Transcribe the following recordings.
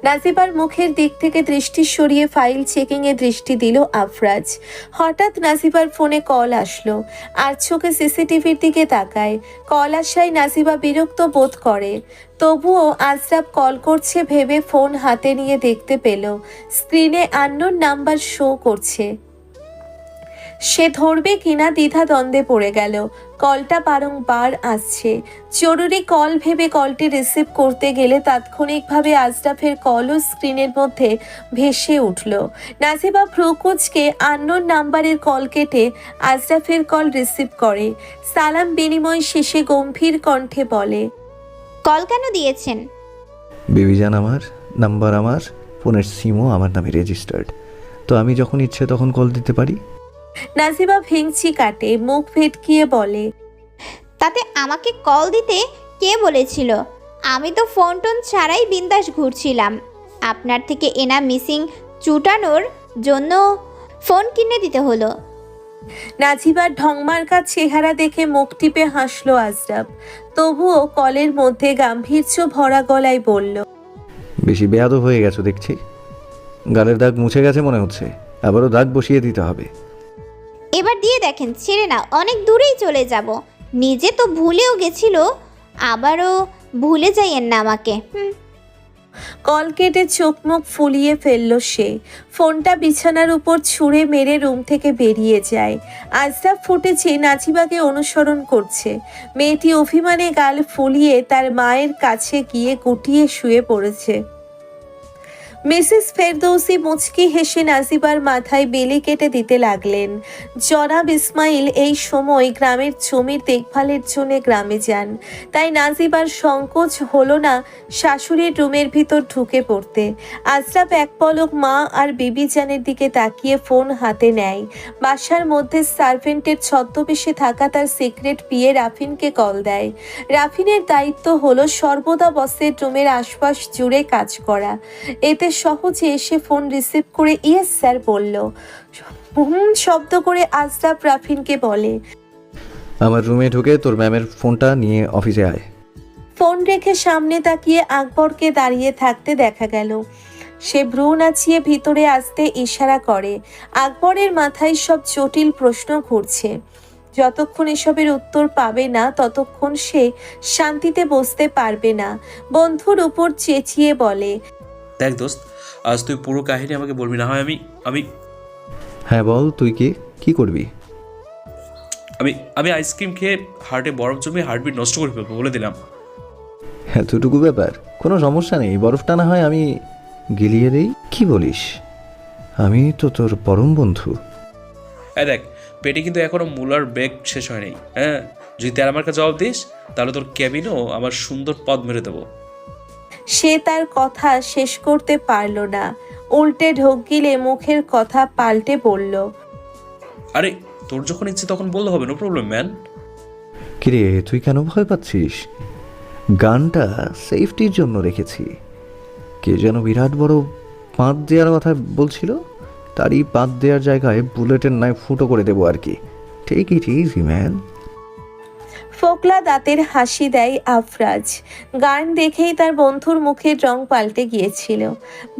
নাজিবার মুখের দিক থেকে দৃষ্টি সরিয়ে ফাইল চেকিংয়ে দৃষ্টি দিল আফরাজ। হঠাৎ নাজিবার ফোনে কল আসলো। আর চোখে সিসিটিভির দিকে তাকায়। কল আসায় নাজিবা বিরক্ত বোধ করে। তবুও আজরাব কল করছে ভেবে ফোন হাতে নিয়ে দেখতে পেল স্ক্রিনে আননোন নাম্বার শো করছে। সে ধরবে কিনা দ্বিধা দ্বন্দ্বে পড়ে গেল। কলটা বারংবার আসছে। জরুরি কল ভেবে কলটি রিসিভ করতে গেলে তাৎক্ষণিকভাবে আজরাফের কলও স্ক্রিনের মধ্যে ভেসে উঠল। নাজিবা ভ্রুকুচকে আননোন নাম্বারের কল কেটে আজরাফের কল রিসিভ করে। সালাম বিনিময় শেষে গম্ভীর কণ্ঠে বলে, কল কেন দিয়েছেন? বেবিজান, আমার নাম্বার আমার ফোনের সিমও আমার নামে রেজিস্টার্ড, তো আমি যখন ইচ্ছে তখন কল দিতে পারি। নাজিবা ভেংচি কাটে, মুখ ভেটকিয়ে বলে, তাতে আমাকে কল দিতে কে বলেছিল? আমি তো ফোন টোন ছাড়াই বিন্দাস ঘুরছিলাম। আপনার থেকে এনা মিসিং চুটানোর জন্য ফোন কিনে দিতে হলো। নাজিবার ঢংমার্কা চেহারা দেখে মুখ টিপে হাসলো আজরাফ। তবুও কলের মধ্যে গাম্ভীর্য ভরা গলায় বলল, বেশি বেয়াদব হয়ে গেছো দেখছি। গালের দাগ মুছে গেছে মনে হচ্ছে, আবারও দাগ বসিয়ে দিতে হবে। এবার দিয়ে দেখেন, ছেড়ে না, অনেক দূরেই চলে যাব। নিজে তো ভুলেও গেছিল, আবারও ভুলে যাইয়েন না আমাকে। কল কেটে চোখ মুখ ফুলিয়ে ফেলল সে। ফোনটা বিছানার উপর ছুঁড়ে মেরে রুম থেকে বেরিয়ে যায়। আজরাফ ফুটেছে নাজিবাকে অনুসরণ করছে। মেয়েটি অভিমানে গাল ফুলিয়ে তার মায়ের কাছে গিয়ে গুটিয়ে শুয়ে পড়েছে। মিসেস ফেরদৌসি মুচকি হেসে নাজিবার মাথায় বেলি কেটে দিতে লাগলেন। জনাব ইসমাইল এই সময় গ্রামের জমির দেখভালের জন্য গ্রামে যান, তাই নাজিবার সংকোচ হলো না শাশুড়ির রুমের ভিতর ঢুকে পড়তে। আজরাফ এক পলক মা আর বিবিজানের দিকে তাকিয়ে ফোন হাতে নেয়। বাসার মধ্যে সার্ভেন্টের ছদ্মবেশে থাকা তার সিক্রেট পিয়ে রাফিনকে কল দেয়। রাফিনের দায়িত্ব হলো সর্বদা বসের রুমের আশপাশ জুড়ে কাজ করা। এতে সহজে এসে ফোন রিসিভ করে ইয়েস স্যার বলল। শব্দ করে আজরাফ রাফিনকে বলে, আমার রুমে ঢুকে তোর ম্যামের ফোনটা নিয়ে অফিসে আয়। ফোন রেখে সামনে তাকিয়ে আকবরকে দাঁড়িয়ে থাকতে দেখা গেল। সে ভ্রু নাচিয়ে ভিতরে আসতে ইশারা করে। আকবরের মাথায় সব জটিল প্রশ্ন ঘুরছে। যতক্ষণ এসবের উত্তর পাবে না ততক্ষণ সে শান্তিতে বসতে পারবে না। বন্ধুর উপর চেঁচিয়ে বলে, দেখ দোস্ত, আজ তুই পুরো কাহিনী আমাকে বলবি, না হয় আমি আমি হ্যাঁ বল, তুই কি করবি? আমি আমি আইসক্রিম খেয়ে হার্টে বরফ জমিয়ে হার্টবিট নষ্ট করে ফেলবো, বলে দিলাম। এতটুকু ব্যাপার, কোনো সমস্যা নেই, বরফটা না হয় আমি গিলিয়ে দেই। কি বলিস? আমি তো তোর পরম বন্ধু। হ্যাঁ দেখ, পেটে কিন্তু এখনো মুলার ব্রেক শেষ হয়নি। হ্যাঁ, যদি তেরা আমার কাছে জবাব দিস তাহলে তোর ক্যাবিনও আমার সুন্দর পদ মেরে দেবো। সে তার কথা শেষ করতে পারল না, উল্টে ঢোক গিলে মুখের কথা পাল্টে বলল, আরে তোর যখন ইচ্ছে তখন বললে হবে, নো প্রবলেম ম্যান। কিরে, তুই কেন ভয় পাচ্ছিস? গানটা সেফটির জন্য রেখেছি। কে যেন বিরাট বড় পাত দেওয়ার কথা বলছিল, তারই পাত দেওয়ার জায়গায় বুলেটের নাইফ ফুটো করে দেবো আর কি। Take it easy man. ফোকলা দাঁতের হাসি দেয় আফরাজ। গান দেখেই তার বন্ধুর মুখের রং পাল্টে গিয়েছিল।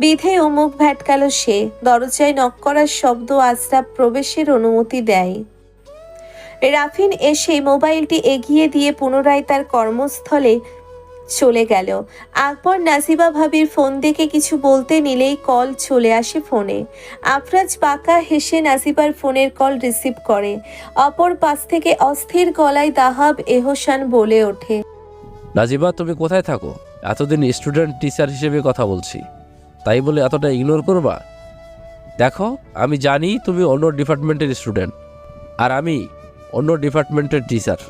বিধেও মুখ ভ্যাটকাল সে। দরজায় নক করার শব্দ আজরাফ প্রবেশের অনুমতি দেয়। রাফিন এসে মোবাইলটি এগিয়ে দিয়ে পুনরায় তার কর্মস্থলে চলে গেল। আকবর নাজিবা ভাবির ফোন দেখে কিছু বলতে নিলেই কল চলে আসে ফোনে। আফরাজ বাঁকা হেসে নাজিবার ফোনের কল রিসিভ করে। অপর পাশ থেকে অস্থির গলায় দাহাব এহসান বলে ওঠে, নাজিবা, তুমি কোথায় থাকো? এতদিন স্টুডেন্ট টিচার হিসেবে কথা বলছি, তাই বলে এতটা ইগনোর করবা? দেখো, আমি জানি তুমি অন্য ডিপার্টমেন্টের স্টুডেন্ট আর আমি অন্য ডিপার্টমেন্টের teacher,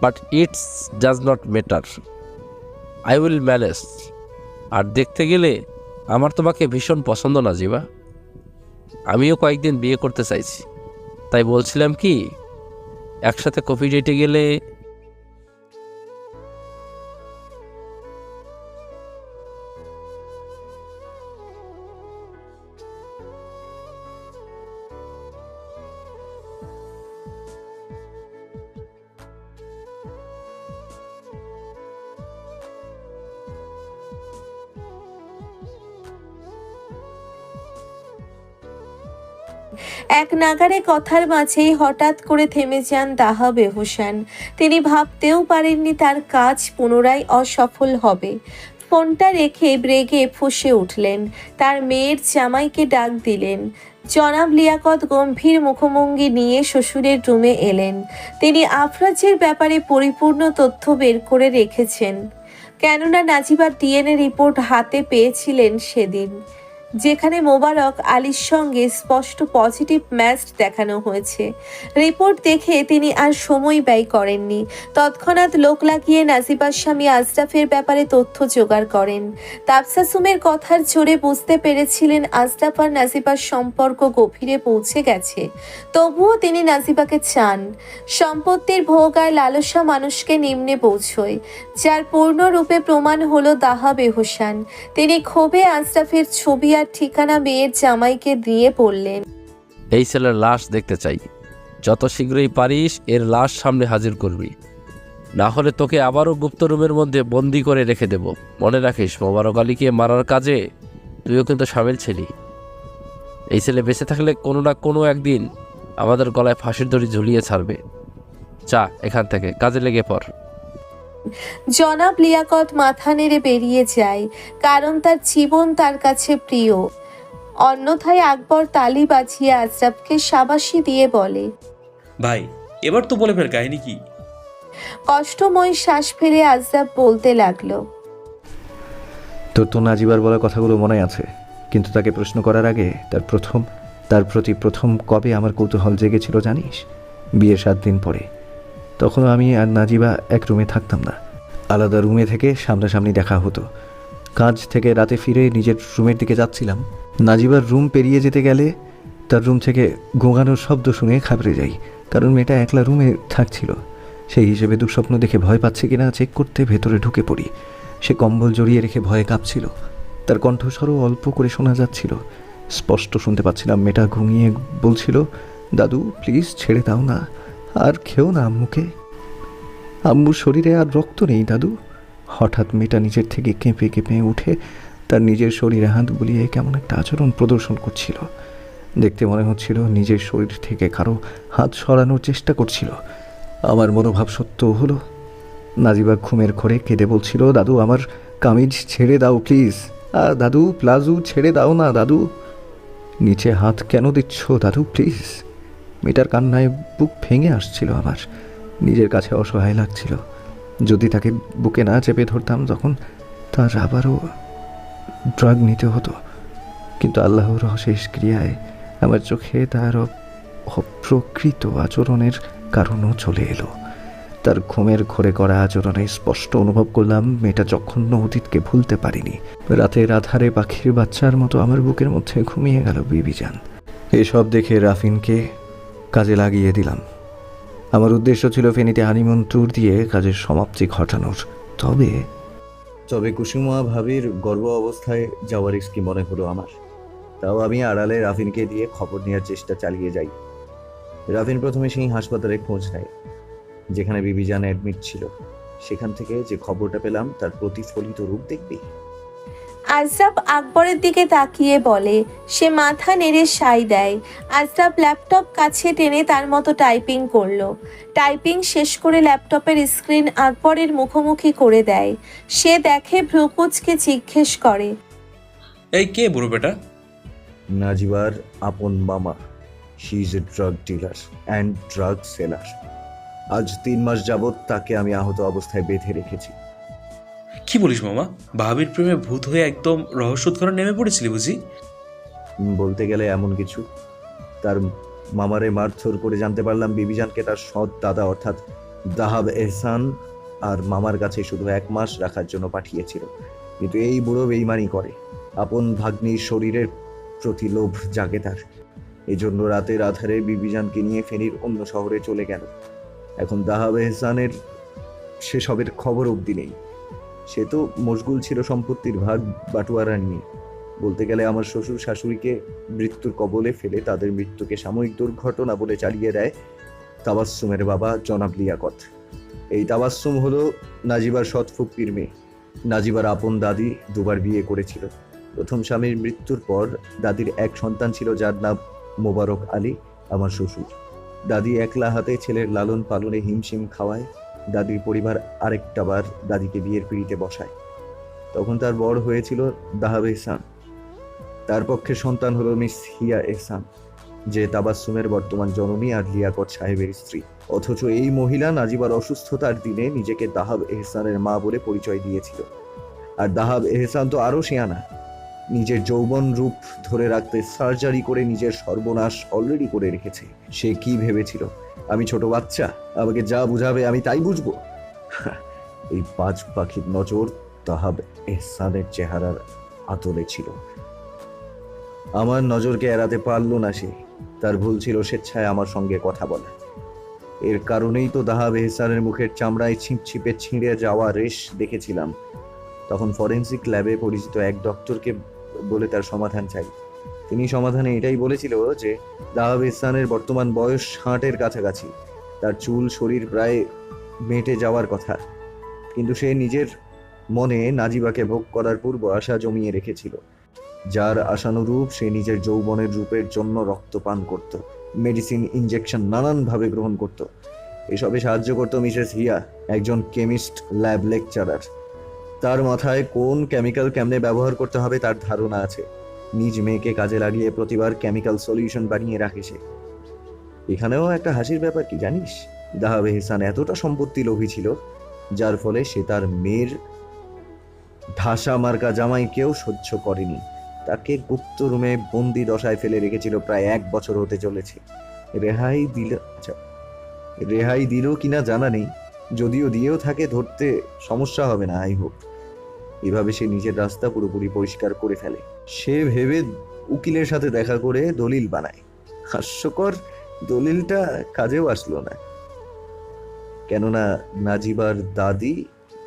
but it's does not matter. I will manage. আর দেখতে গেলে আমার তোমাকে ভীষণ পছন্দ নাজিবা। আমিও কয়েকদিন বিয়ে করতে চাইছি, তাই বলছিলাম কি একসাথে কফি ডেটে গেলে। এক নাগাড়ে কথার মাঝেই হঠাৎ করে থেমে যান দাহা বেহসান। তিনি ভাবতেও পারেননি তার কাজ পুনরায় অসফল হবে। ফোনটা রেখে রেগে ফুঁসে উঠলেন। তার মেয়ের জামাইকে ডাক দিলেন। জনাব লিয়াকত গম্ভীর মুখভঙ্গি নিয়ে শ্বশুরের রুমে এলেন। তিনি আফরাজের ব্যাপারে পরিপূর্ণ তথ্য বের করে রেখেছেন, কেননা নাজিবার ডিএনএ রিপোর্ট হাতে পেয়েছিলেন সেদিন, যেখানে মোবারক আলীর সঙ্গে স্পষ্ট পজিটিভ ম্যাচ দেখানো হয়েছে। রিপোর্ট দেখে তিনি আর সময় ব্যয় করেননি। তৎক্ষণাৎ লোক লাগিয়ে নাজিবার স্বামী আজরাফের ব্যাপারে তথ্য জোগাড় করেন। তাবসাসুমের কথার জোরে বুঝতে পেরেছিলেন আজরাফ আর নাজিবার সম্পর্ক গভীরে পৌঁছে গেছে। তবুও তিনি নাজিবাকে চান। সম্পত্তির ভোগ আর লালসা মানুষকে নিম্নে পৌঁছয়, যার পূর্ণরূপে প্রমাণ হলো দাহা বেহসান। তিনি ক্ষোভে আজরাফের ছবি আর ঠিকানা মেয়ের জামাইকে দিয়ে বললেন, এই ছেলের লাশ দেখতে চাই। যত শীঘ্রই পারিস এর লাশ সামনে হাজির করবি, না হলে তোকে আবারও গুপ্ত রুমের মধ্যে বন্দি করে রেখে দেব। মনে রাখিস, মোবারক আলীকে মারার কাজে তুইও কিন্তু সামিল ছিলি। এই ছেলে বেঁচে থাকলে কোনো না কোনো একদিন আমাদের গলায় ফাঁসির দড়ি ঝুলিয়ে ছাড়বে। চা এখান থেকে, কাজে লেগে পড়। জনাব লিয়াকত মাথা নেড়ে বেরিয়ে যায়, কারণ তার জীবন তার কাছে প্রিয়। অন্যথায় আকবর তালি বাজিয়ে আজরাফকে শাবাশি দিয়ে বলে, ভাই এবার তো বলে ফেল, কাহিনী কি? কষ্টময় শ্বাস ফেলে আজরাফ বলতে লাগলো, তোর তো নাজিবার বলা কথাগুলো মনে আছে, কিন্তু তাকে প্রশ্ন করার আগে তার প্রতি প্রথম কবে আমার কৌতূহল জেগেছিল জানিস? বিয়ের 7 দিন পরে। তখনও আমি আর নাজিবা এক রুমে থাকতাম না, আলাদা রুমে থেকে সামনাসামনি দেখা হতো। কাজ থেকে রাতে ফিরে নিজের রুমের দিকে যাচ্ছিলাম, নাজিবার রুম পেরিয়ে যেতে গেলে তার রুম থেকে গোঙানোর শব্দ শুনে ঘাবড়ে যাই, কারণ মেয়েটা একলা রুমে থাকছিল। সেই হিসেবে দুঃস্বপ্ন দেখে ভয় পাচ্ছে কিনা চেক করতে ভেতরে ঢুকে পড়ি। সে কম্বল জড়িয়ে রেখে ভয়ে কাঁপছিল, তার কণ্ঠস্বরও অল্প করে শোনা যাচ্ছিল। স্পষ্ট শুনতে পাচ্ছিলাম মেয়েটা ঘুমিয়ে বলছিল, দাদু প্লিজ ছেড়ে দাও না, আর খেও না আম্মুকে, আম্মুর শরীরে আর রক্ত নেই দাদু। হঠাৎ মেয়েটা নিজের থেকে কেঁপে কেঁপে উঠে তার নিজের শরীরে হাত বুলিয়ে কেমন একটা আচরণ প্রদর্শন করছিল। দেখতে মনে হচ্ছিল নিজের শরীর থেকে কারো হাত সরানোর চেষ্টা করছিল। আমার মনোভাব সত্য হলো। নাজিবা ঘুমের ঘোরে কেঁদে বলছিল, দাদু আমার কামিজ ছেড়ে দাও প্লিজ, দাদু প্লাজু ছেড়ে দাও না দাদু, নিচে হাত কেন দিচ্ছ দাদু প্লিজ। মেয়েটার কান্নায় বুক ভেঙে আসছিল আমার, নিজের কাছে অসহায় লাগছিল। যদি তাকে বুকে না চেপে ধরতাম তখন তার আবারও ড্রাগ নিতে হতো। কিন্তু আল্লাহর অশেষ ক্রিয়ায় আমার চোখে তার অপ্রকৃত আচরণের কারণও চলে এলো। তার ঘুমের ঘোরে করা আচরণে স্পষ্ট অনুভব করলাম মেয়েটা জঘন্য অতীতকে ভুলতে পারিনি। রাতের আধারে পাখির বাচ্চার মতো আমার বুকের মধ্যে ঘুমিয়ে গেল বিবিজান। এসব দেখে রাফিনকে কাজে লাগিয়ে দিলাম। আমার উদ্দেশ্য ছিল ফেনীতে হানিমুন ট্যুর দিয়ে কাজের সমাপ্তি ঘটানোর। তবে কুসুমা ভাবির গর্ভ অবস্থায় যাওয়ার রিস্কি মনে হলো আমার। তাও আমি আড়ালে রাফিনকে দিয়ে খবর নেওয়ার চেষ্টা চালিয়ে যাই। রাফিন প্রথমে সেই হাসপাতালে খোঁজ নেয় যেখানে বিবিজান অ্যাডমিট ছিল। সেখান থেকে যে খবরটা পেলাম তার প্রতিফলিত রূপ দেখবি। আজরাফ আকবরের দিকে তাকিয়ে বলে। সে মাথা নেড়ে সাই দেয়। আজরাফ ল্যাপটপ কাছে টেনে তার মতো টাইপিং করলো। টাইপিং শেষ করে ল্যাপটপের স্ক্রিন আকবরের মুখোমুখি করে দেয়। সে দেখে ভ্রুকুচকে জিজ্ঞেস করে, এই কে বুড়ো বেটা? নাজিবার আপন মামা। She is a drug dealer and drug seller. আজ 3 মাস যাবৎ তাকে আমি আহত অবস্থায় বেঁধে রেখেছি। কি বলিস মামা? ভাবির প্রেমে ভূত হয়ে একদম রহস্যোৎকরণ নেমে পড়েছিলি বুঝি? বলতে গেলে এমন কিছু। তার মামারে মারধর করে জানতে পারলাম বিবিজানকে তার সৎ দাদা অর্থাৎ দাহাব এহসান আর মামার কাছে শুধু 1 মাস রাখার জন্য পাঠিয়েছিল। কিন্তু এই বুড়ো বেইমানি করে, আপন ভাগ্নির শরীরের প্রতি লোভ জাগে তার। এই জন্য রাতের আধারে বিবিজানকে নিয়ে ফেনীর অন্য শহরে চলে গেল। এখন দাহাব এহসানের সেসবের খবর অবধি নেই। সে তো মশগুল ছিল সম্পত্তির ভাগ বাটোয়ারা নিয়ে। বলতে গেলে আমার শ্বশুর শাশুড়িকে মৃত্যুর কবলে ফেলে তাদের মৃত্যুকে সাময়িক দুর্ঘটনা বলে চালিয়ে দেয় তাবাসসুমের বাবা জনাব লিয়াকত। এই তাবাসসুম হলো নাজিবার সৎ ফুপ্পির মেয়ে। নাজিবার আপন দাদি 2বার বিয়ে করেছিল। প্রথম স্বামীর মৃত্যুর পর দাদির এক সন্তান ছিল যার নাম মোবারক আলী আমার শ্বশুর। দাদি একলা হাতে ছেলের লালন পালনে হিমশিম খাওয়ায়। দাদির পরিবার আরেকটা বার দাদিকে বিয়ের পিঁড়িতে বসায়। তখন তার বর হয়েছিল দাহাব এহসান। তার পক্ষে সন্তান হলো মিস হিয়া এহসান, যে তাবাসসুমের বর্তমান জননী আর লিয়াকত সাহেবের স্ত্রী। অথচ এই মহিলা নাজিবার অসুস্থতার দিনে নিজেকে দাহাব এহসানের মা বলে পরিচয় দিয়েছিল। আর দাহাব এহসান তো আরো শিয়ানা, নিজের যৌবন রূপ ধরে রাখতে সার্জারি করে নিজের সর্বনাশ অলরেডি করে রেখেছে। সে কি ভেবেছিল আমি ছোট বাচ্চা, আমাকে যা বুঝাবে আমি তাই বুঝবো? এই পাঁচ পাখির নজর দাহাব এহসানের চেহারার আতলে ছিল। আমার নজরকে এড়াতে পারল না সে। তার ভুল ছিল স্বেচ্ছায় আমার সঙ্গে কথা বলা। এর কারণেই তো দাহাব এহসানের মুখের চামড়ায় ছিপছিপে ছিঁড়ে যাওয়া রেশ দেখেছিলাম। তখন ফরেন্সিক ল্যাবে পরিচিত এক ডক্টরকে বলে তার সমাধান চাই। তিনি সমাধানে এটাই বলেছিল যে দাহাব এহসানের বর্তমান বয়স 60-এর কাছাকাছি। তার চুল শরীর প্রায় মেটে যাওয়ার কথা, কিন্তু সে নিজের মনে নাজিবাকে ভোগ করার পূর্ব আশা জমিয়ে রেখেছিল, যার আশানুরূপ সে নিজের যৌবনের রূপের জন্য রক্তপান করত, মেডিসিন ইনজেকশন নানানভাবে গ্রহণ করত। এসবে সাহায্য করত মিসেস হিয়া, একজন কেমিস্ট ল্যাব লেকচারার। তার মাথায় কোন কেমিক্যাল কেমনে ব্যবহার করতে হবে তার ধারণা আছে। নিজ মেয়েকে কাজে লাগিয়ে প্রতিবার কেমিক্যাল সলিউশন বানিয়ে রাখে সে। এখানেও একটা হাসির ব্যাপার কি জানিস, দাহাব এহসান এতটা সম্পত্তি লোভী ছিল যার ফলে সে তার মেয়ের ঢাসা মার্কা জামাইকেও সহ্য করেনি। তাকে গুপ্ত রুমে বন্দি দশায় ফেলে রেখেছিল, প্রায় 1 বছর হতে চলেছে। রেহাই দিল কিনা জানা নেই, যদিও দিয়েও থাকে ধরতে সমস্যা হবে না, আই হোপ। এভাবে সে নিজের রাস্তা পুরোপুরি পরিষ্কার করে ফেলে। সে ভেবে উকিলের সাথে দেখা করে দলিল বানায়। হাস্যকর, দলিলটা কাজেও আসলো না, কেননা নাজিবার দাদি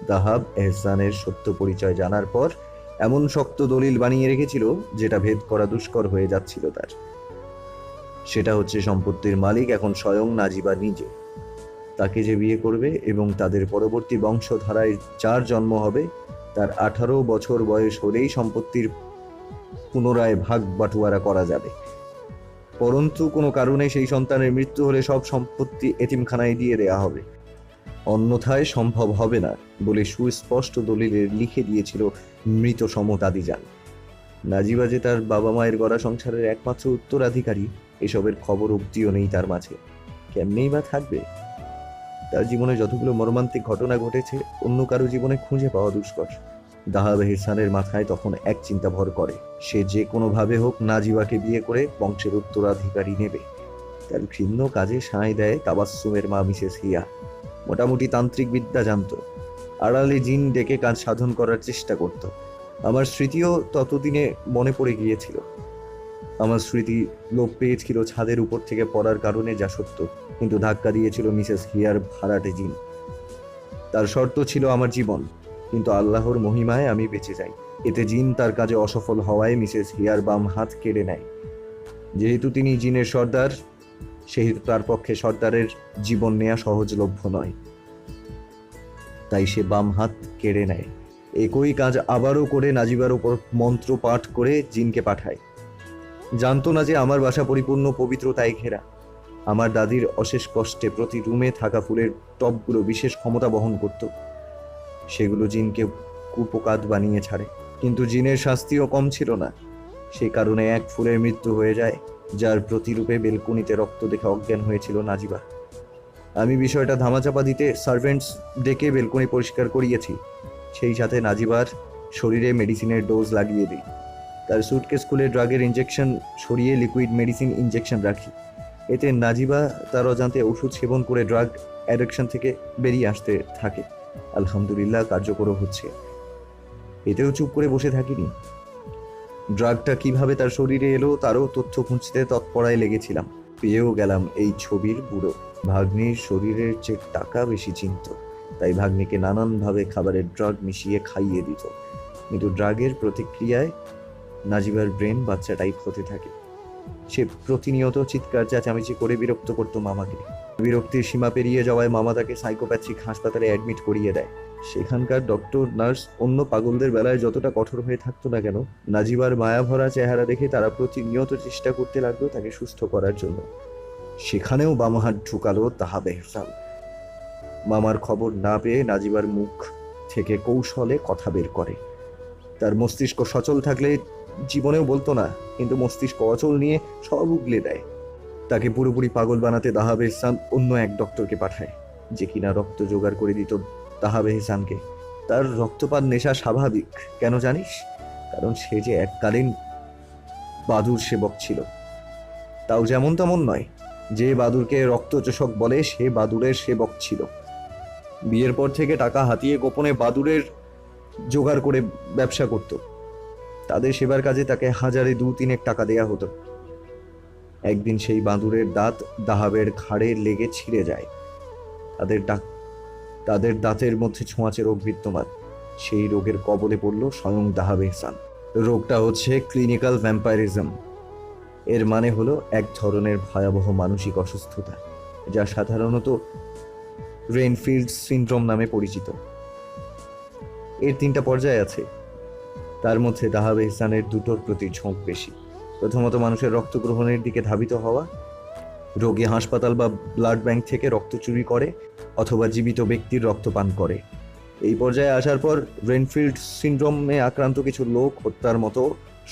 দাহাব এহসানের সত্য পরিচয় জানার পর এমন শক্ত দলিল বানিয়ে রেখেছিল যেটা ভেদ করা দুষ্কর হয়ে যাচ্ছিল তার। সেটা হচ্ছে সম্পত্তির মালিক এখন স্বয়ং নাজিবা নিজে। তাকে যে বিয়ে করবে এবং তাদের পরবর্তী বংশধারায় যার জন্ম হবে তার 18 বছর বয়স হলেই সম্পত্তির পুনরায় ভাগ বাটোয়ারা করা যাবে। পরন্তু কোনো কারণে সেই সন্তানের মৃত্যু হলে সব সম্পত্তি এতিমখানায় দিয়ে দেয়া হবে, অন্যথায় সম্ভব হবে না বলে সুস্পষ্ট দলিলে লিখে দিয়েছিল মৃত সমতাদিজান। নাজিবা যে তার বাবা মায়ের গড়া সংসারের একমাত্র উত্তরাধিকারী, এসবের খবর অব্দিও নেই তার মাঝে। কেমনেই বা থাকবে? তার জীবনে যতগুলো মর্মান্তিক ঘটনা ঘটেছে অন্য কারো জীবনে খুঁজে পাওয়া দুষ্কর। দাহাব এহসানের মাথায় তখন এক চিন্তা ভর করে, সে যে কোনোভাবে হোক নাজিবাকে বিয়ে করে বংশের উত্তরাধিকারী নেবে। তার ঘৃণ্য কাজে সায় দেয় তাবাসসুমের মা মিসেস হিয়া। মোটামুটি তান্ত্রিক বিদ্যা জানত, আড়ালে জিন ডেকে কাজ সাধন করার চেষ্টা করত। আমার স্মৃতিও ততদিনে মনে পড়ে গিয়েছিল। আমার স্মৃতি লোপ পেয়েছিল ছাদের উপর থেকে পড়ার কারণে, যা সত্য, কিন্তু ধাক্কা দিয়েছিল মিসেস হিয়ার ভাড়াটে জিন। তার শর্ত ছিল আমার জীবন, কিন্তু আল্লাহর মহিমায় আমি বেঁচে যাই। এতে জিন তার কাজে অসফল হওয়ায় মিসেস হিয়ার বাম হাত কেড়ে নেয়। যেহেতু তিনি জিনের সর্দার, সেহেতু তার পক্ষে সর্দারের জীবন নেওয়া সহজলভ্য নয়, তাই সে বাম হাত কেড়ে নেয়। একই কাজ আবারও করে নাজিবার উপর মন্ত্র পাঠ করে জিনকে পাঠায়। জানতো না যে আমার বাসা পরিপূর্ণ পবিত্রতায় ঘেরা। আমার দাদির অশেষ কষ্টে প্রতি রুমে থাকা ফুলের টবগুলো বিশেষ ক্ষমতা বহন করত। সেগুলো জিনকে কুপোকাত বানিয়ে ছাড়ে, কিন্তু জিনের শাস্তিও কম ছিল না। সে কারণে এক ফুলের মৃত্যু হয়ে যায়, যার প্রতিরূপে বেলকুনিতে রক্ত দেখে অজ্ঞান হয়েছিল নাজিবা। আমি বিষয়টা ধামাচাপা দিতে সার্ভেন্টস ডেকে বেলকুনি পরিষ্কার করিয়েছি। সেই সাথে নাজিবার শরীরে মেডিসিনের ডোজ লাগিয়ে দিই। তার সুটকেস খুলে ড্রাগের ইঞ্জেকশন সরিয়ে লিকুইড মেডিসিন ইঞ্জেকশন রাখি। এতে নাজিবা তার অজান্তে ওষুধ সেবন করে ড্রাগ অ্যাডিকশন থেকে বেরিয়ে আসতে থাকে। আলহামদুলিল্লাহ, কার্যকরও হচ্ছে। এতেও চুপ করে বসে থাকিনি। ড্রাগটা কিভাবে তার শরীরে এলো তারও তথ্য খুঁজতে তৎপরায় লেগেছিলাম। পেয়েও গেলাম এই ছবির বুড়ো। ভাগ্নির শরীরের চেয়ে টাকা বেশি চিনত, তাই ভাগ্নিকে নানানভাবে খাবারের ড্রাগ মিশিয়ে খাইয়ে দিত। কিন্তু ড্রাগের প্রতিক্রিয়ায় নাজিবার ব্রেন বাচ্চা টাইপ হতে থাকে। সে প্রতিনিয়ত চিৎকার চেঁচামেচি করে বিরক্ত করত মামাকে। বিরক্তির সীমা পেরিয়ে যাওয়ায় মামা তাকে সাইকোপ্যাথিক হাসপাতালে অ্যাডমিট করিয়ে দেয়। সেখানকার ডক্টর নার্স অন্য পাগলদের বেলায় যতটা কঠোর হয়ে থাকতো না কেন, নাজিবার মায়াভরা চেহারা দেখে তারা প্রতিনিয়ত চেষ্টা করতে লাগলো তাকে সুস্থ করার জন্য। সেখানেও বাম হাত ঢুকালো তাহাব এহসান। মামার খবর না পেয়ে নাজিবার মুখ থেকে কৌশলে কথা বের করে। তার মস্তিষ্ক সচল থাকলে জীবনেও বলতো না, কিন্তু মস্তিষ্ক অচল নিয়ে সব উগলে দেয়। তাকে পুরোপুরি পাগল বানাতে তাহাব এহসান অন্য এক ডক্টরকে পাঠায়, যে কিনা রক্ত জোগাড় করে দিত তাহাব এহসানকে। তার রক্তপাত নেশা স্বাভাবিক, কেন জানিস? কারণ সে যে এককালীন বাদুর সেবক ছিল। তাও যেমন তেমন নয়, যে বাদুরকে রক্তচোষক বলে সে বাদুরের সেবক ছিল। বিয়ের পর থেকে টাকা হাতিয়ে গোপনে বাদুরের জোগাড় করে ব্যবসা করত। তাদের সেবার কাজে তাকে হাজারে 2-3 টাকা দেয়া হতো। একদিন সেই বাদুরের দাঁত দাহাবের ঘাড়ে লেগে ছিঁড়ে যায়। তাদের দাঁতের মধ্যে ছোঁয়াচে রোগ বিদ্যমান। সেই রোগের কবলে পড়ল স্বয়ং দাহাব এহসান। রোগটা হচ্ছে ক্লিনিক্যাল ভ্যাম্পায়ারিজম। এর মানে হলো এক ধরনের ভয়াবহ মানসিক অসুস্থতা, যা সাধারণত রেইনফিল্ড সিনড্রোম নামে পরিচিত। এর 3টা পর্যায় আছে। তার মধ্যে দাহাব এহসানের দুটোর প্রতি ঝোঁক বেশি। প্রথমত, মানুষের রক্ত গ্রহণের দিকে ধাবিত হওয়া। রোগী হাসপাতাল বা ব্লাড ব্যাংক থেকে রক্ত চুরি করে অথবা জীবিত ব্যক্তির রক্ত পান করে। এই পর্যায়ে আসার পর রেইনফিল্ড সিনড্রোমে আক্রান্ত কিছু লোক হত্যার মতো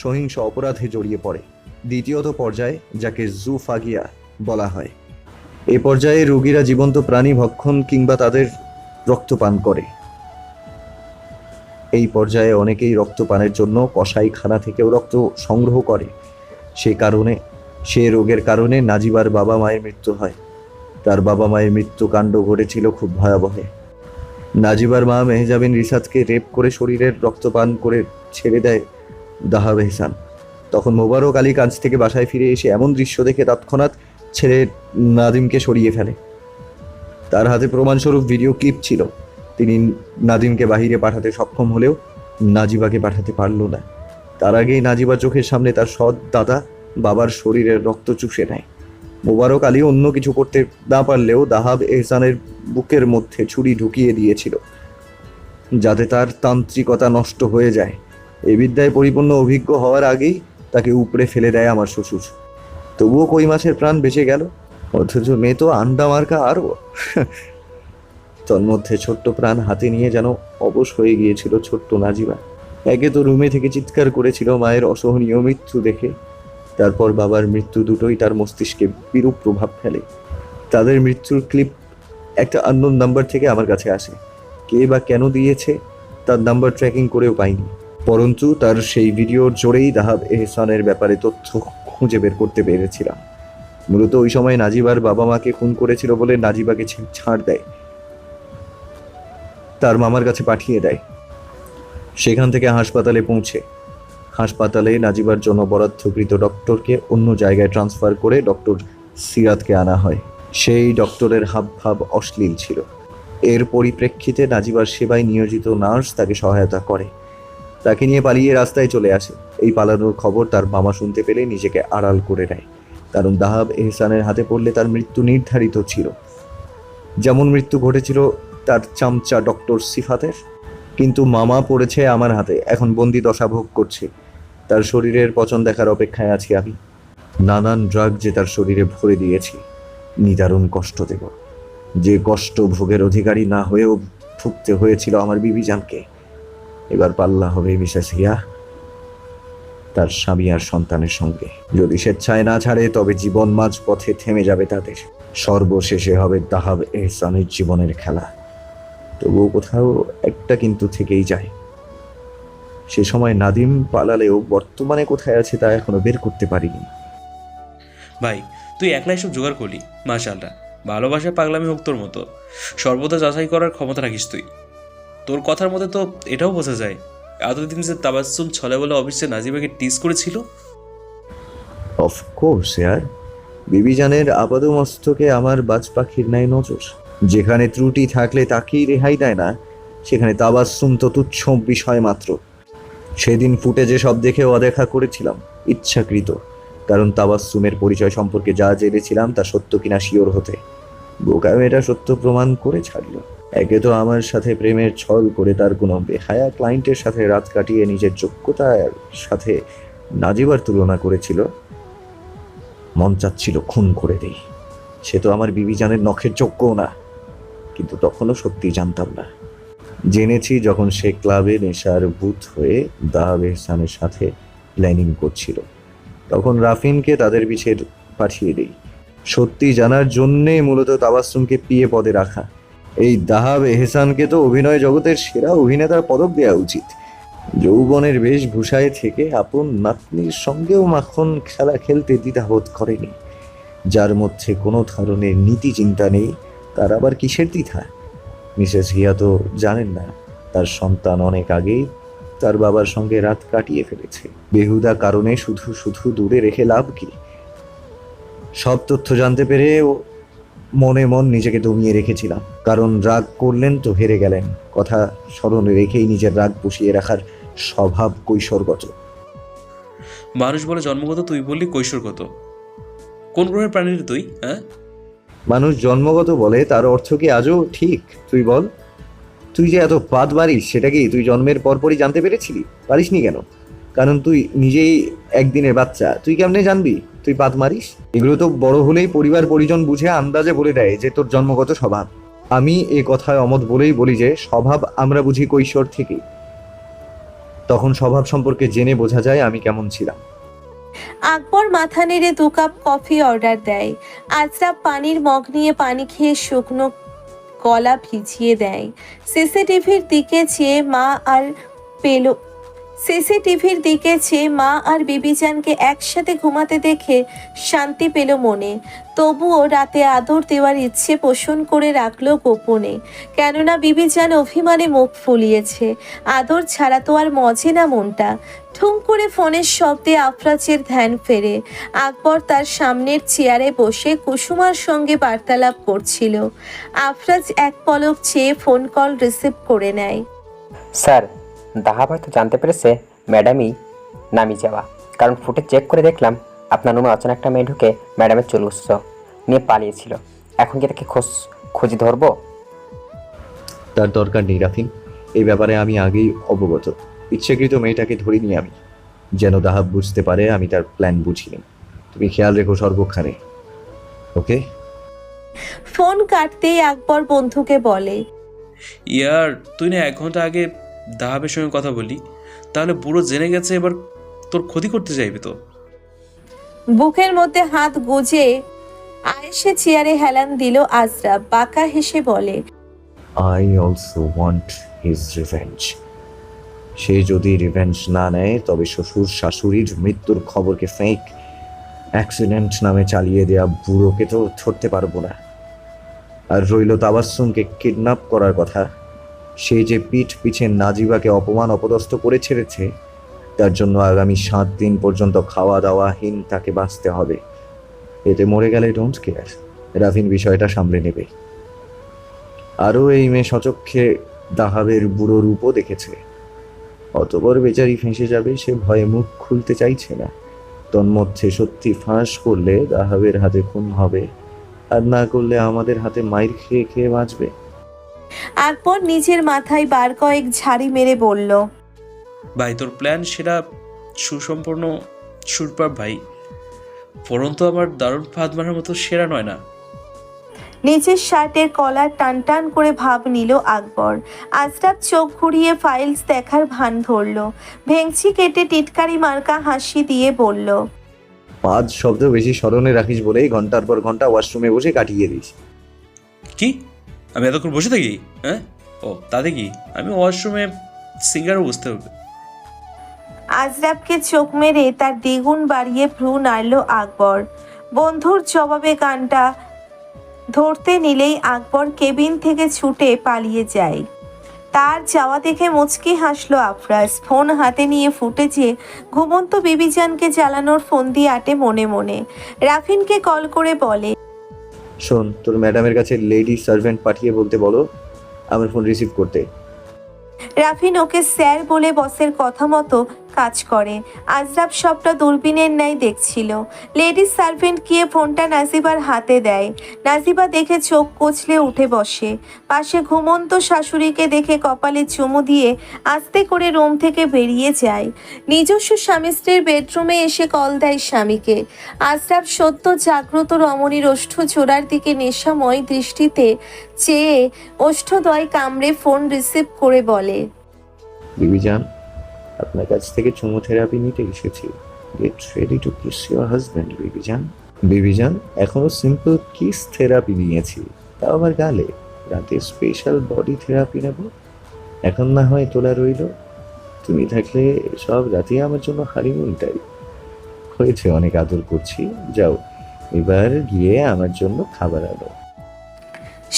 সহিংস অপরাধে জড়িয়ে পড়ে। দ্বিতীয়ত পর্যায়, যাকে জুফাগিয়া বলা হয়, এই পর্যায়ে রোগীরা জীবন্ত প্রাণী ভক্ষণ কিংবা তাদের রক্ত পান করে। এই পর্যায়ে অনেকেই রক্তপানের জন্য কসাইখানা থেকেও রক্ত সংগ্রহ করে। সে রোগের কারণে নাজিবার বাবা মায়ের মৃত্যু হয়। তার বাবা মায়ের মৃত্যুকাণ্ড ঘটেছিল খুব ভয়াবহ। নাজিবার মা মেহজাবিন রিসাতকে রেপ করে শরীরের রক্তপান করে ছেড়ে দেয় দাহাব এহসান। তখন মোবারক আলী কাজ থেকে বাসায় ফিরে এসে এমন দৃশ্য দেখে তৎক্ষণাৎ ছেড়ে নাদিমকে সরিয়ে ফেলে। তার হাতে প্রমাণস্বরূপ ভিডিও ক্লিপ ছিল। তিনি নাদিমকে বাহিরে পাঠাতে সক্ষম হলেও নাজিবাকে পাঠাতে পারল না। তার আগেই নাজিবা চোখের সামনে তার সৎ দাদা বাবার শরীরের রক্ত চুষে নেয়। মোবারক আলী অন্য কিছু করতে না পারলেও দাহাব এহসানের বুকের মধ্যে ছুরি ঢুকিয়ে দিয়েছিল, যাতে তার তান্ত্রিকতা নষ্ট হয়ে যায়। এই বিদ্যায় পরিপূর্ণ অভিজ্ঞ হওয়ার আগেই তাকে উপড়ে ফেলে দেয় আমার শ্বশুর। তবুও কই মাছের প্রাণ বেঁচে গেল, অথচ মেয়ে তো আন্ডা মার্কা আরও। তন্মধ্যে ছোট্ট প্রাণ হাতে নিয়ে যেন অবশ হয়ে গিয়েছিল ছোট্ট নাজিবা। একে তো রুমে থেকে চিৎকার করেছিল মায়ের অসহনীয় মৃত্যু দেখে, তারপর বাবার মৃত্যু দুটোই তার মস্তিষ্কে বিরূপ প্রভাব ফেলে। তাদের মৃত্যুর ক্লিপ একটা আননোন নাম্বার থেকে আমার কাছে আসে। কে বা কেন দিয়েছে তার নাম্বার ট্র্যাকিং করেও পাইনি, পরন্তু তার সেই ভিডিওর জোরেই দাহাব এহসানের ব্যাপারে তথ্য খুঁজে বের করতে পেরেছিলাম। মূলত ওই সময় নাজিবার বাবা মাকে খুন করেছিল বলে নাজিবাকে ছাড় দেয়, তার মামার কাছে পাঠিয়ে দেয়। সেখান থেকে হাসপাতালে নাজিবার জন্য বরাদ্দকৃত ডক্টরকে অন্য জায়গায় ট্রান্সফার করে ডক্টর সিরাতকে আনা হয়। সেই ডক্টরের হাবভাব অশ্লীল ছিল। এর পরিপ্রেক্ষিতে নাজিবার সেবায় নিয়োজিত নার্স তাকে সহায়তা করে। তাকে নিয়ে পালিয়ে রাস্তায় চলে আসে। এই পালানোর খবর তার মামা শুনতে পেলে নিজেকে আড়াল করে নেয়, কারণ দাহাব এহসানের হাতে পড়লে তার মৃত্যু নির্ধারিত ছিল। যেমন মৃত্যু ঘটেছিল তার চামচা ডক্টর সিফাতের। কিন্তু মামা পড়েছে আমার হাতে, এখন বন্দি দশা ভোগ করছে। তার শরীরের পচন দেখার অপেক্ষায় আছি আমি। নানান ড্রাগ যে তার শরীরে ভরে দিয়েছি, নিদারুণ কষ্ট দেব। যে কষ্ট ভোগের অধিকারী না হয়েও ভুগতে হয়েছিল আমার বিবিজানকে, এবার পাল্লা হবে মিসেস হিয়া তার স্বামী আর সন্তানের সঙ্গে। যদি স্বেচ্ছায় না ছাড়ে তবে জীবন মাঝ পথে থেমে যাবে তাদের। সর্বশেষে হবে দাহাব এহসানের জীবনের খেলা। তবুও কোথাও একটা কিন্তু থেকেই যায়। সে সময় নাদিম পালালেও বর্তমানে কোথায় আছে তা এখনো বের করতে পারিনি। ভাই, তুই একলা এসব জোগাড় করলি, মাশাআল্লাহ। ভালোবাসা পাগলামি হোক তোর মতো, সর্বদা যাচাই করার ক্ষমতা রাখিস তুই। তোর কথার মধ্যে তো এটাও বোঝা যায় এতদিন যে তাবাসসুম ছলে বলে অফিসে নাজিবাকে টিজ করেছিল। অফকোর্স ইয়ার, বিবিজানের আপাদমস্তকে আমার বাজ পাখির ন্যায় নজর। যেখানে ত্রুটি থাকলে তাকেই রেহাই দেয় না, সেখানে তাবাসসুম তো তুচ্ছ বিষয় মাত্র। সেদিন ফুটেজে সব দেখে অদেখা করেছিলাম ইচ্ছাকৃত, কারণ তাবাসসুমের পরিচয় সম্পর্কে যা জেনেছিলাম তা সত্য কিনা শিওর হতে। বোকা মেয়েটা সত্য প্রমাণ করে ছাড়ল। একে তো আমার সাথে প্রেমের ছল করে তার কোনো বেহায়া ক্লায়েন্টের সাথে রাত কাটিয়ে নিজের যোগ্যতার সাথে নাজিবার তুলনা করেছিল। মন চাচ্ছিল খুন করে দেই। সে তো আমার বিবি জানের নখের যোগ্যও না, কিন্তু তখনও সত্যি জানতাম না। জেনেছি যখন সে ক্লাবে নেশার ভূত হয়ে দাহাব এহসানের সাথে প্ল্যানিং করছিল, তখন রাফিনকে তাদের পিছে পাঠিয়ে দেই। সত্যি জানার জন্যে মূলত তাবাসসুমকে পিএ পদে রাখা। এই দাহাব এহসানকে তো অভিনয় জগতের সেরা অভিনেতার পদক দেওয়া উচিত। যৌবনের বেশভূষায় থেকে আপন নাতনির সঙ্গেও মাখন খেলা খেলতে দ্বিধাবোধ করেনি। যার মধ্যে কোনো ধরনের নীতি চিন্তা নেই, তার আবার কিসের দ্বিধা? মিসেস হিয়া তো জানেন না তার সন্তান অনেক আগেই তার বাবার সঙ্গে রাত কাটিয়ে ফেলেছে। বেহুদা কারণে শুধু শুধু দূরে রেখে লাভ কি? সব তথ্য জানতে পেরে মনে মন নিজেকে দমিয়ে রেখেছিলাম, কারণ রাগ করলেন তো হেরে গেলেন। কথা স্মরণে রেখেই নিজের রাগ পুষিয়ে রাখার স্বভাব কৈশোরগত। মানুষ বলে জন্মগত, তুই বললি কৈশোরগত। কোন গ্রহের প্রাণী রে তুই? হ্যাঁ, মানুষ জন্মগত বলে, তার অর্থ কি আজও ঠিক? তুই বল। তুই যে এত পাত মারিস সেটা কি তুই জন্মের পরপরই জানতে পেরেছিলি? পারিসনি কেন? কারণ তুই নিজেই একদিনের বাচ্চা, তুই কেমনে জানবি তুই পাত মারিস? এগুলো তো বড় হলেই পরিবার পরিজন বুঝে আন্দাজে বলে দেয় যে তোর জন্মগত স্বভাব। আমি এ কথায় অমত বলেই বলি যে স্বভাব আমরা বুঝি কৈশোর থেকেই। তখন স্বভাব সম্পর্কে জেনে বোঝা যায় আমি কেমন ছিলাম। আকবর মাথা নেড়ে 2 কাপ কফি অর্ডার দেয়। আজরাব পানির মগ নিয়ে পানি খেয়ে শুকনো গলা ভিজিয়ে দেয়। সিসিটিভির দিকে চেয়ে মা আর বিবিজানকে একসাথে ঘুমাতে দেখে শান্তি পেল মনে। তবুও রাতে আদর দেওয়ার ইচ্ছে পোষণ করে রাখলো গোপনে, কেননা বিবিজান অভিমানে মুখ ফুলিয়েছে। আদর ছাড়া তো আর মজে না মনটা। ঠুং করে ফোনের শব্দে আফরাজের ধ্যান ফেরে। আকবর তার সামনের চেয়ারে বসে কুসুমার সঙ্গে বার্তালাপ করছিল। আফরাজ এক পলক চেয়ে ফোন কল রিসিভ করে নেয়। স্যার, দাহাব হয়তো জানতে পেরেছে ম্যাডামই নামি যাওয়া, কারণ ফুটে চেক করে দেখলাম আপনার রুমে অচেনা একটা মেয়ে ঢুকে ম্যাডামের চুল উৎস নিয়ে পালিয়েছিল। এখন কি তাকে খুঁজি ধরবো? তার দরকার নেই রাফিন, এই ব্যাপারে আমি আগেই অবগত। ইচ্ছাকৃত মেয়েটাকে ধরিনি আমি, যেন দাহাব বুঝতে পারে আমি তার প্ল্যান বুঝিনি। তুমি খেয়াল রেখো সর্বক্ষণে, ওকে? ফোন কাটতেই আকবর বন্ধুকে বলে, ইয়ার তুই না 1 ঘন্টা আগে দাহাবের সঙ্গে কথা বলি, তাহলে বুড়ো জেনে গেছে, এবার তোর ক্ষতি করতে চাইবে তো। বুকের মধ্যে হাত গুজে আয়েশে চেয়ারে হেলান দিল আজরাব। বাঁকা হেসে বলে, I also want his revenge. সে যদি রিভেঞ্জ না নেয় তবে শ্বশুর শাশুড়ির মৃত্যুর খবরকে ফেক অ্যাক্সিডেন্ট নামে চালিয়ে দেয়া বুড়োকে তো ধরতে পারবো না। আর রইল তাবাসসুমকে কিডন্যাপ করার কথা, সে যে পিঠ পিছে নাজিবাকে অপমান অপদস্থ করে ছেড়েছে, তার জন্য আগামী 7 দিন পর্যন্ত খাওয়া দাওয়াহীন তাকে বাঁচতে হবে। এতে মরে গেলে ডোন্ট কেয়ার, রাফিন বিষয়টা সামলে নেবে। আরও এই মেয়ে সচক্ষে দাহাবের বুড়ো রূপও দেখেছে। অতবর বেচারি ফেঁসে যাবে সে ভয়ে মুখ খুলতে চাইছে না। তন্মধ্যে সত্যি ফাঁস করলে দাহাবের হাতে খুন হবে, আর না করলে আমাদের হাতে মাইর খেয়ে খেয়ে বাঁচবে। আকবর নিজের মাথায় বার কয়েক ঝাড়ি মেরে বলল, ভাই তোর প্ল্যান সেটা সুসম্পন্ন, সুরপার ভাই, পরন্তু আমার দারুণ ফাঁদ মারার মতো সেরা নয় না। নিজের শার্টের কলার টান টান করে ভাব নিল আকবর। আজরাব চোখ ঘুরিয়ে ফাইলস দেখার ভান ধরল। ভেংচি কেটে টিটকারি মার্কা হাসি দিয়ে বলল, 5 শব্দ বেশি স্মরণে রাখিস বলেই ঘন্টার পর ঘন্টা ওয়াশরুমে বসে কাটিয়ে দিস। কি আমি এতক্ষণ বসে থাকি? হ্যাঁ, ও তাতে কি, আমি ওয়াশরুমে সিঙ্গারও বুঝতে হবে। আজরাবকে চোখ মেরে তার দ্বিগুণ বাড়িয়ে ভ্রু নাড়ল আকবর। বন্ধুর জবাবে গানটা ধরতে নিলেই আকবর কেবিন থেকে ছুটে পালিয়ে যায়। তার যাওয়া দেখে মুচকি হাসলো আফরাজ। ফোন হাতে নিয়ে ফুটেজে ঘুমন্ত বিবিজানকে জ্বালানোর ফোন দিয়ে আটে মনে মনে। রাফিনকে কল করে বলে, শোন, তোর ম্যাডামের কাছে লেডি সার্ভেন্ট পাঠিয়ে বলতে বলো আমার ফোন রিসিভ করতে। রাফিন ওকে স্যার বলে বসের কথা মতো কাজ করে। আজরাব সবটা দূরবীনের ন্যায় দেখছিল। লেডিস সার্ভেন্ট গিয়ে ফোনটা নাজিবার হাতে দেয়। নাজিবা দেখে চোখ কচলে উঠে বসে। পাশে ঘুমন্ত শাশুড়িকে দেখে কপালে চুমু দিয়ে আস্তে করে রুম থেকে বেরিয়ে যায়। নিজস্ব স্বামী স্ত্রীর বেডরুমে এসে কল দেয় স্বামীকে। আজরাব সদ্য জাগ্রত রমণীর ওষ্ঠ চোরার দিকে নেশাময় দৃষ্টিতে চেয়ে ওষ্ঠদ্বয় কামড়ে ফোন রিসিভ করে বলে, বিবি জান, আপনার কাছ থেকে চুমু থেরাপি নিতে এসেছি। Get ready to kiss your husband বিবি জান। বিবি জান, এখনো সিম্পল কিস থেরাপি নিয়েছি, তাও আবার গালে। রাতে স্পেশাল বডি থেরাপি নেব। এখন না হয় তোলা রইল। তুমি থাকলে সব রাতে আমার জন্য হানিমুনটাই। হয়েছে, অনেক আদর করছি, যাও এবার গিয়ে আমার জন্য খাবার আনো।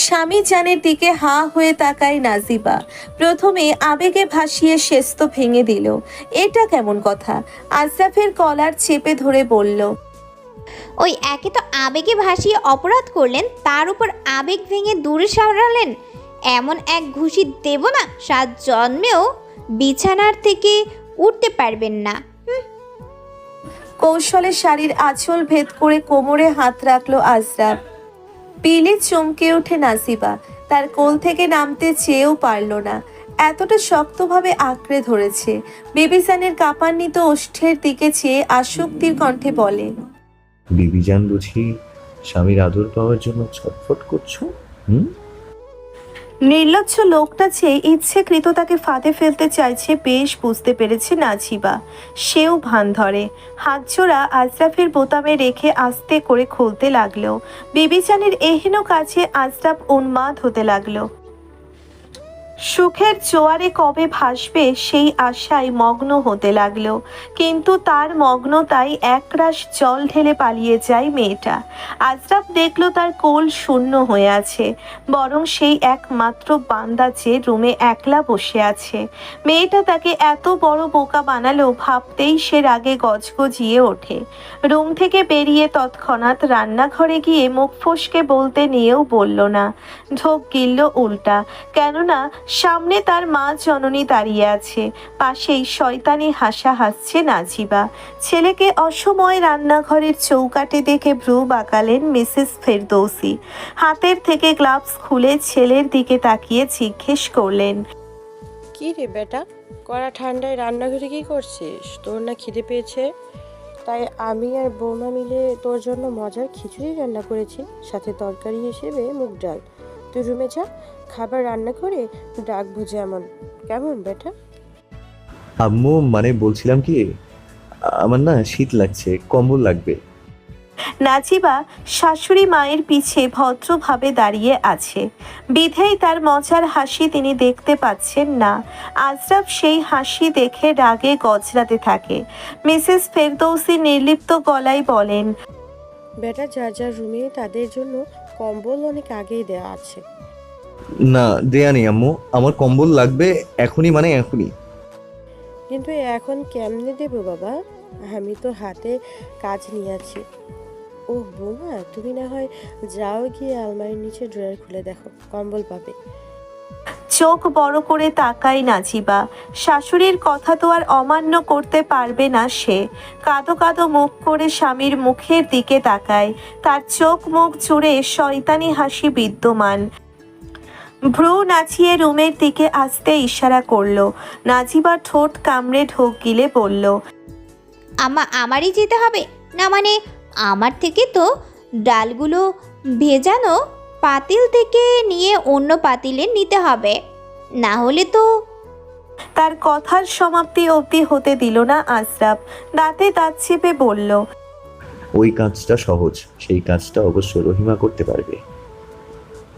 স্বামী জানের দিকে হা হয়ে তাকায় নাজিবা। প্রথমে আবেগে ভাসিয়ে শেস্ত ভেঙে দিল। এটা কেমন কথা? আজরাফের কলার চেপে ধরে বলল, ওই একে তো আবেগে ভাসিয়ে অপরাধ করলেন, তার উপর আবেগ ভেঙে দূরে সারালেন। এমন এক ঘুষি দেব না, 7 জন্মেও বিছানার থেকে উঠতে পারবেন না। কৌশলে শাড়ির আঁচল ভেদ করে কোমরে হাত রাখলো আজরাফ। পিলে চমকে ওঠে নাজিবা। তার কোল থেকে নামতে চেয়েও পারল না, এতটা শক্তভাবে আঁকড়ে ধরেছে। বেবিজানের কাঁপান্বিত ওষ্ঠের দিকে চেয়ে আসক্তির কণ্ঠে বলে, বিবি জান, বুঝি স্বামীর আদর পাওয়ার জন্য ছটফট করছো? নির্লজ্জ লোকটা চেয়ে ইচ্ছেকৃত তাকে ফাঁদে ফেলতে চাইছে বেশ বুঝতে পেরেছে নাজিবা। সেও ভান ধরে। হাত জোড়া আজরাফের বোতামে রেখে আস্তে করে খুলতে লাগলো। বিবিজানের এহেন কাছে আজরাফ উন্মাদ হতে লাগলো। সুখের জোয়ারে কবে ভাসবে সেই আশায় মগ্ন হতে লাগলো। কিন্তু তার মগ্নতায় একরাশ জল ঢেলে পালিয়ে যায় মেয়েটা। আজরাফ দেখলো তার কোল শূন্য হয়ে আছে, বরং সেই একমাত্র বান্দা যে রুমে একলা বসে আছে। মেয়েটা তাকে এত বড় বোকা বানালো ভাবতেই সে রাগে গজগজিয়ে ওঠে। রুম থেকে বেরিয়ে তৎক্ষণাৎ রান্নাঘরে গিয়ে মুখ ফসকে বলতে নিয়েও বলল না, ঢোক গিলল উল্টা। কেননা সামনে তার মা জননী দাঁড়িয়ে আছে, পাশেই শয়তানি হাসা হাসছে নাজিবা। ছেলেকে অসময়ে রান্নাঘরের চৌকাটে দেখে ভ্রু বাঁকালেন মিসেস ফেরদৌসি। হাতের থেকে গ্লাভস খুলে ছেলের দিকে তাকিয়ে জিজ্ঞেস করলেন, কি রে বেটা, কড়া ঠান্ডায় রান্নাঘরে কি করছিস? তোর না খিদে পেয়েছে? তাই আমি আর বৌমা মিলে তোর জন্য মজার খিচুড়ি রান্না করেছি, সাথে তরকারি হিসেবে মুগ ডাল। তুই রুমে যা, খাবার রান্না করে ডাকবো যেমন। কেমন বেটা? আম্মু, মানে বলছিলাম কি, আমার না শীত লাগছে, কম্বল লাগবে। নাজিবা শাশুড়ি মায়ের পিছে ভদ্রভাবে দাঁড়িয়ে আছে বিধেই তার মজার হাসি তিনি দেখতে পাচ্ছেন না। আজরাফ সেই হাসি দেখে রাগে গজরাতে থাকে। মিসেস ফেরদৌসি নির্লিপ্ত গলায় বলেন, বেটা, যার যার রুমে তাদের জন্য কম্বল অনেক আগেই দেওয়া আছে। না, দেয়া নেই আম্মু, আমার কম্বল লাগবে এখনই, মানে এখনই। কিন্তু এখন কেমনে দেবো বাবা? আমি তো হাতে কাজ নিয়ে আছি। ও বৌমা, তুমি না হয় যাও, গিয়ে আলমারির নিচে ড্রয়ার খুলে দেখো, কম্বল পাবে। চোখ বড় করে তাকায় নাজিবা। শাশুড়ির কথা তো আর অমান্য করতে পারবে না সে। কাঁদো কাঁদো মুখ করে স্বামীর মুখের দিকে তাকায়। তার চোখ মুখ জুড়ে শয়তানি হাসি বিদ্যমান। ভ্রু নাচিয়ে রুমের দিকে আসতে ইশারা করলো। নাজিবা ঠোঁট কামড়ে ঢোক গিলে বলল, আমারই যেতে হবে না? মানে আমার থেকে তো ডালগুলো ভেজানো পাতিল থেকে নিয়ে অন্য পাতিলে নিতে হবে, না হলে তো। তার কথার সমাপ্তি অবধি হতে দিল না আজরাফ। দাঁতে দাঁত চেপে বলল, ওই কাজটা সহজ, সেই কাজটা অবশ্য রহিমা করতে পারবে।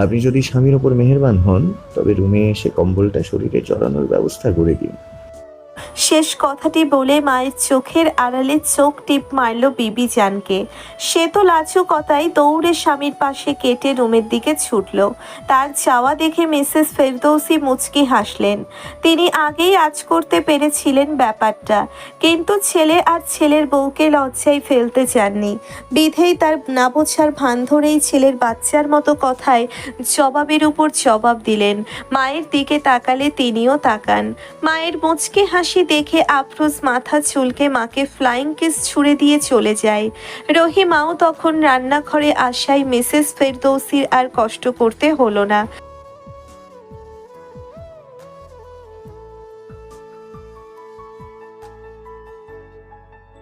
আপনি যদি স্বামীর ওপর মেহেরবান হন, তবে রুমে এসে কম্বলটা শরীরে জড়ানোর ব্যবস্থা করে দিন। শেষ কথাটি বলে মায়ের চোখের আড়ালে চোখ টিপ মারল বিবি জানকে। সে তো লাজুকতায় দৌড়ে স্বামীর পাশে কেটে রুমের দিকে ছুটল। তার যাওয়া দেখে মিসেস ফেরদৌসি মুচকি হাসলেন। তিনি আগেই আঁচ করতে পেরেছিলেন ব্যাপারটা, কিন্তু ছেলে আর ছেলের বউকে লজ্জায় ফেলতে চাননি বিধেই তার না বোঝার ভান ধরেই ছেলের বাচ্চার মতো কথায় জবাবের উপর জবাব দিলেন। মায়ের দিকে তাকালে তিনিও তাকান। মায়ের মুচকি হাসি দেখে আফরোজ মাথা চুলকে মাকে ফ্লাইং কিস ছুঁড়ে দিয়ে চলে যায়। রহিমাও তখন রান্নাঘরে আসায় মিসেস ফেরদৌসির আর কষ্ট করতে হলো না।